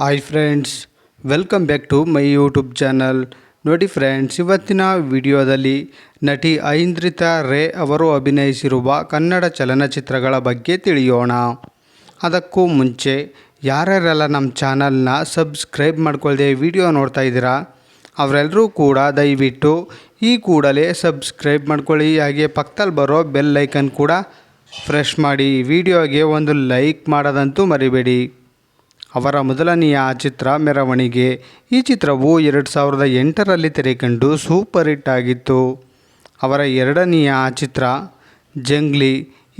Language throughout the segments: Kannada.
Hi friends, welcome back to my YouTube channel. ನೋಡಿ ಫ್ರೆಂಡ್ಸ್, ಇವತ್ತಿನ ವಿಡಿಯೋದಲ್ಲಿ ನಟಿ ಐಂದ್ರಿತಾ ರೇ ಅವರು ಅಭಿನಯಿಸಿರುವ ಕನ್ನಡ ಚಲನಚಿತ್ರಗಳ ಬಗ್ಗೆ ತಿಳಿಯೋಣ. ಅದಕ್ಕೂ ಮುಂಚೆ ಯಾರ್ಯಾರೆಲ್ಲ ನಮ್ಮ ಚಾನಲ್ನ ಸಬ್ಸ್ಕ್ರೈಬ್ ಮಾಡ್ಕೊಳ್ಳದೆ ವಿಡಿಯೋ ನೋಡ್ತಾ ಇದ್ದೀರಾ ಅವರೆಲ್ಲರೂ ಕೂಡ ದಯವಿಟ್ಟು ಈ ಕೂಡಲೇ ಸಬ್ಸ್ಕ್ರೈಬ್ ಮಾಡ್ಕೊಳ್ಳಿ. ಹಾಗೆ ಪಕ್ಕದಲ್ಲಿ ಬರೋ ಬೆಲ್ ಐಕನ್ ಕೂಡ ಪ್ರೆಸ್ ಮಾಡಿ. ವಿಡಿಯೋಗೆ ಒಂದು ಲೈಕ್ ಮಾಡೋದಂತೂ ಮರಿಬೇಡಿ. ಅವರ ಮೊದಲನೆಯ ಚಿತ್ರ ಮೆರವಣಿಗೆ. ಈ ಚಿತ್ರವು 2008ರಲ್ಲಿ ತೆರೆಕಂಡು ಸೂಪರ್ ಹಿಟ್ ಆಗಿತ್ತು. ಅವರ ಎರಡನೆಯ ಚಿತ್ರ ಜಂಗ್ಲಿ.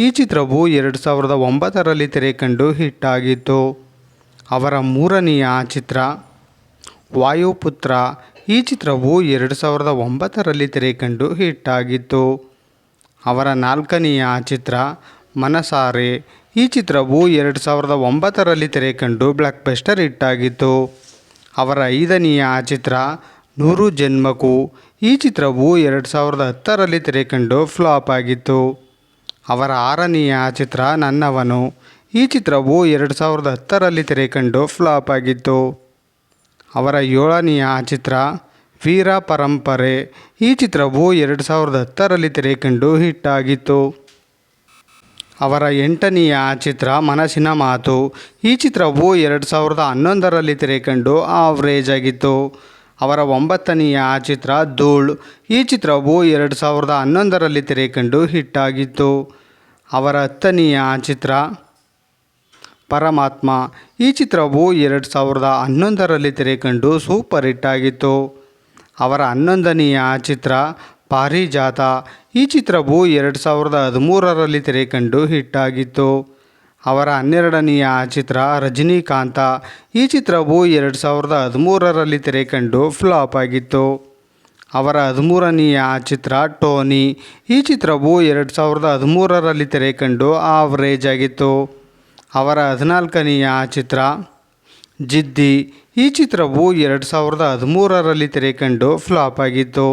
ಈ ಚಿತ್ರವು 2009ರಲ್ಲಿ ತೆರೆಕಂಡು ಹಿಟ್ ಆಗಿತ್ತು. ಅವರ ಮೂರನೆಯ ಚಿತ್ರ ವಾಯುಪುತ್ರ. ಈ ಚಿತ್ರವು 2009ರಲ್ಲಿ ತೆರೆಕಂಡು ಹಿಟ್ ಆಗಿತ್ತು. ಅವರ ನಾಲ್ಕನೆಯ ಚಿತ್ರ ಮನಸಾರೆ. ಈ ಚಿತ್ರವು 2009ರಲ್ಲಿ ತೆರೆಕಂಡು ಬ್ಲಾಕ್ ಬಸ್ಟರ್ ಹಿಟ್ ಆಗಿತ್ತು. ಅವರ ಐದನೆಯ ಚಿತ್ರ ನೂರು ಜನ್ಮಕ್ಕೂ. ಈ ಚಿತ್ರವು 2010ರಲ್ಲಿ ತೆರೆಕಂಡು ಫ್ಲಾಪ್ ಆಗಿತ್ತು. ಅವರ ಆರನೆಯ ಚಿತ್ರ ನನ್ನವನು. ಈ ಚಿತ್ರವು 2010ರಲ್ಲಿ ತೆರೆಕಂಡು ಫ್ಲಾಪ್ ಆಗಿತ್ತು. ಅವರ ಏಳನೆಯ ಚಿತ್ರ ವೀರ ಪರಂಪರೆ. ಈ ಚಿತ್ರವು 2010ರಲ್ಲಿ ತೆರೆಕಂಡು ಹಿಟ್ ಆಗಿತ್ತು. ಅವರ ಎಂಟನೆಯ ಚಿತ್ರ ಮನಸ್ಸಿನ ಮಾತು. ಈ ಚಿತ್ರವು 2011ರಲ್ಲಿ ತೆರೆಕಂಡು ಆವ್ರೇಜ್ ಆಗಿತ್ತು. ಅವರ ಒಂಬತ್ತನೆಯ ಚಿತ್ರ ಧೂಳ್. ಈ ಚಿತ್ರವು 2011ರಲ್ಲಿ ತೆರೆಕಂಡು ಹಿಟ್ ಆಗಿತ್ತು. ಅವರ ಹತ್ತನೆಯ ಚಿತ್ರ ಪರಮಾತ್ಮ. ಈ ಚಿತ್ರವು 2011ರಲ್ಲಿ ತೆರೆಕಂಡು ಸೂಪರ್ ಹಿಟ್ ಆಗಿತ್ತು. ಅವರ ಹನ್ನೊಂದನೆಯ ಚಿತ್ರ ಪಾರಿಜಾತ. ಈ ಚಿತ್ರವು 2013ರಲ್ಲಿ ತೆರೆಕಂಡು ಹಿಟ್ ಆಗಿತ್ತು. ಅವರ ಹನ್ನೆರಡನೆಯ ಚಿತ್ರ ರಜನಿಕಾಂತ. ಈ ಚಿತ್ರವು 2013ರಲ್ಲಿ ತೆರೆಕಂಡು ಫ್ಲಾಪ್ ಆಗಿತ್ತು. ಅವರ 13ನೆಯ ಚಿತ್ರ ಟೋನಿ. ಈ ಚಿತ್ರವು 2013ರಲ್ಲಿ ತೆರೆಕಂಡು ಆವ್ರೇಜ್ ಆಗಿತ್ತು. ಅವರ 14ನೆಯ ಚಿತ್ರ ಜಿದ್ದಿ. ಈ ಚಿತ್ರವು 2013ರಲ್ಲಿ ತೆರೆಕಂಡು ಫ್ಲಾಪ್ ಆಗಿತ್ತು.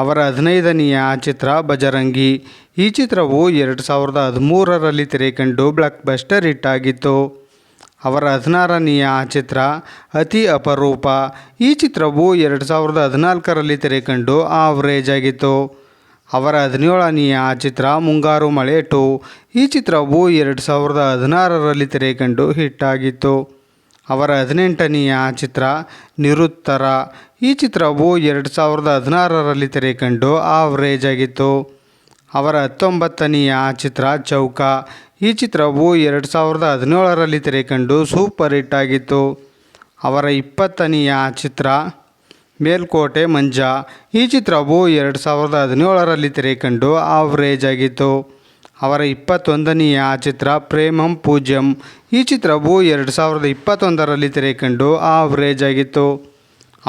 ಅವರ 15ನೆಯ ಚಿತ್ರ ಬಜರಂಗಿ. ಈ ಚಿತ್ರವು 2013ರಲ್ಲಿ ತೆರೆಕಂಡು ಬ್ಲಾಕ್ ಬಸ್ಟರ್ ಹಿಟ್ ಆಗಿತ್ತು. ಅವರ 16ನೆಯ ಚಿತ್ರ ಅತಿ ಅಪರೂಪ. ಈ ಚಿತ್ರವು 2014ರಲ್ಲಿ ತೆರೆಕಂಡು ಆವ್ರೇಜ್ ಆಗಿತ್ತು. ಅವರ 17ನೆಯ ಚಿತ್ರ ಮುಂಗಾರು ಮಳೆ 2. ಈ ಚಿತ್ರವು 2016ರಲ್ಲಿ ತೆರೆಕಂಡು ಹಿಟ್ ಆಗಿತ್ತು. ಅವರ 18ನೆಯ ಚಿತ್ರ ನಿರುತ್ತರ. ಈ ಚಿತ್ರವು 2016ರಲ್ಲಿ ತೆರೆಕಂಡು ಆವ್ರೇಜ್ ಆಗಿತ್ತು. ಅವರ 19ನೆಯ ಚಿತ್ರ ಚೌಕ. ಈ ಚಿತ್ರವು 2017ರಲ್ಲಿ ತೆರೆಕಂಡು ಸೂಪರ್ ಹಿಟ್ ಆಗಿತ್ತು. ಅವರ 20ನೆಯ ಚಿತ್ರ ಮೇಲ್ಕೋಟೆ ಮಂಜ. ಈ ಚಿತ್ರವು 2017ರಲ್ಲಿ ತೆರೆಕಂಡು ಆವ್ರೇಜ್ ಆಗಿತ್ತು. ಅವರ 21ನೆಯ ಚಿತ್ರ ಪ್ರೇಮಂ ಪೂಜ್ಯಂ. ಈ ಚಿತ್ರವು 2021ರಲ್ಲಿ ತೆರೆಕಂಡು ಆವ್ರೇಜ್ ಆಗಿತ್ತು.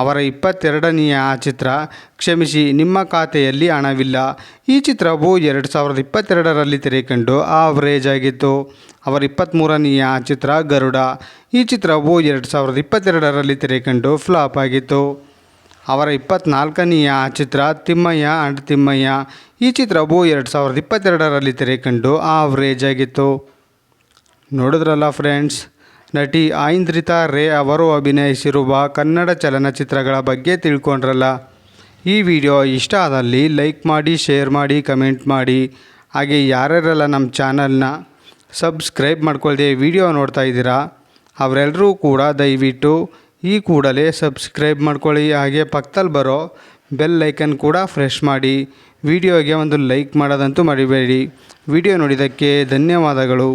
ಅವರ 22ನೆಯ ಚಿತ್ರ ಕ್ಷಮಿಸಿ ನಿಮ್ಮ ಖಾತೆಯಲ್ಲಿ ಹಣವಿಲ್ಲ. ಈ ಚಿತ್ರವು 2022ರಲ್ಲಿ ತೆರೆಕಂಡು ಆವ್ರೇಜ್ ಆಗಿತ್ತು. ಅವರ 23ನೆಯ ಚಿತ್ರ ಗರುಡ. ಈ ಚಿತ್ರವು 2022ರಲ್ಲಿ ತೆರೆಕಂಡು ಫ್ಲಾಪ್ ಆಗಿತ್ತು. ಅವರ 24ನೆಯ ಚಿತ್ರ ತಿಮ್ಮಯ್ಯ ಅಂಡ್ ತಿಮ್ಮಯ್ಯ. ಈ ಚಿತ್ರವು 2022ರಲ್ಲಿ ತೆರೆಕಂಡು ಆವ್ರೇಜ್ ಆಗಿತ್ತು. ನೋಡಿದ್ರಲ್ಲ ಫ್ರೆಂಡ್ಸ್, ನಟಿ ಐಂದ್ರಿತಾ ರೇ ಅವರು ಅಭಿನಯಿಸಿರುವ ಕನ್ನಡ ಚಲನಚಿತ್ರಗಳ ಬಗ್ಗೆ ತಿಳ್ಕೊಂಡ್ರಲ್ಲ. ಈ ವಿಡಿಯೋ ಇಷ್ಟ ಆದಲ್ಲಿ ಲೈಕ್ ಮಾಡಿ, ಶೇರ್ ಮಾಡಿ, ಕಮೆಂಟ್ ಮಾಡಿ. ಹಾಗೆ ಯಾರ್ಯಾರೆಲ್ಲ ನಮ್ಮ ಚಾನಲ್ನ ಸಬ್ಸ್ಕ್ರೈಬ್ ಮಾಡ್ಕೊಳ್ಳದೆ ವಿಡಿಯೋ ನೋಡ್ತಾ ಇದ್ದೀರಾ ಅವರೆಲ್ಲರೂ ಕೂಡ ದಯವಿಟ್ಟು ಈ ಕೂಡಲೇ ಸಬ್ಸ್ಕ್ರೈಬ್ ಮಾಡ್ಕೊಳ್ಳಿ. ಹಾಗೆ ಪಕ್ಕದಲ್ಲಿ ಬರೋ ಬೆಲ್ ಐಕನ್ ಕೂಡ ಪ್ರೆಸ್ ಮಾಡಿ. ವಿಡಿಯೋಗೆ ಒಂದು ಲೈಕ್ ಮಾಡೋದಂತೂ ಮರಿಬೇಡಿ. ವಿಡಿಯೋ ನೋಡಿದ್ದಕ್ಕೆ ಧನ್ಯವಾದಗಳು.